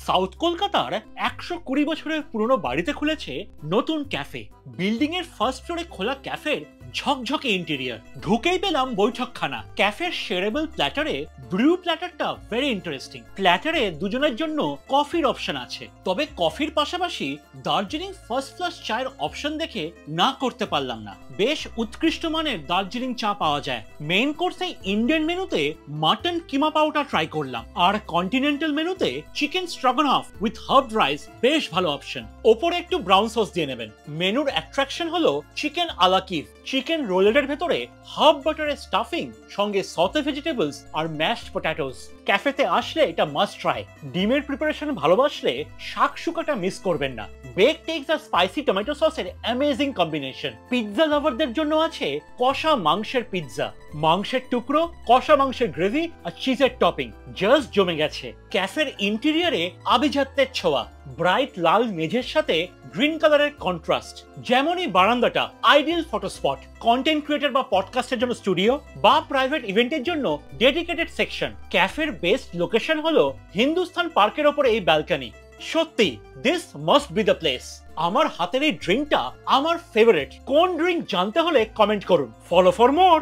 South কলকাতার ১২০ বছরের পুরনো বাড়িতে খুলেছে নতুন ক্যাফে। বিল্ডিং এর ফার্স্ট ফ্লোরে খোলা ক্যাফের ঝকঝকে ইন্টেরিয়র, ঢুকেই পেলাম বৈঠকখানা। ক্যাফের শেয়ারেবল প্ল্যাটারে ব্রু প্ল্যাটারটা ভেরি ইন্টারেস্টিং। প্ল্যাটারে দুজনের জন্য কফির অপশন আছে, তবে কফির পাশাপাশি দার্জিলিং ফার্স্ট ক্লাস চায়ের অপশন দেখে না করতে পারলাম না। বেশ উৎকৃষ্ট মানের দার্জিলিং চা পাওয়া যায়। মেইন কোর্সে ইন্ডিয়ান মেনুতে মাটন কিমা পাউডার ট্রাই করলাম, আর কন্টিনেন্টাল মেনুতে চিকেন স্ট্রগনফ উইথ হার্বড রাইস বেশ ভালো অপশন। ওপরে একটু ব্রাউন সস দিয়ে নেবেন। মেনুর অ্যাট্রাকশন হলো চিকেন আলা কিফ, চিকেন রোলের ভেতরে হার্ব বাটারের স্টাফিং, সঙ্গে সতে ভেজিটেবলস আর ম্যাশড পটেটোস। ক্যাফেতে আসলে এটা মাস্ট ট্রাই। ডিমের প্রিপারেশন ভালোবাসলে শাকশুকাটা মিস করবেন না। বেক টেক্স আর স্পাইসি টমেটো সসের অ্যামেজিং কম্বিনেশন। পিৎজা লাভারদের জন্য আছে কষা মাংসের পিৎজা, মাংসের টুকরো, কষা মাংসের গ্রেভি আর চিজের টপিং, জাস্ট জমে গেছে। ক্যাফের ইন্টেরিয়রে আভিজাত্যের ছোঁয়া, ব্রাইট লাল মেঝের সাথে গ্রিন কালারের কন্ট্রাস্ট। যেমনই বারান্দাটা ideal photo spot. Content creator বা পডকাস্টের জন্য স্টুডিও, বা প্রাইভেট ইভেন্টের জন্য ডেডিকেটেড সেকশন। ক্যাফের বেস্ট লোকেশন হলো হিন্দুস্তান পার্কের ওপরে এই ব্যালকনি। সত্যি this must be the place. আমার হাতের এই ড্রিঙ্কটা আমার ফেভারিট। কোন ড্রিঙ্ক জানতে হলে কমেন্ট করুন। Follow for more.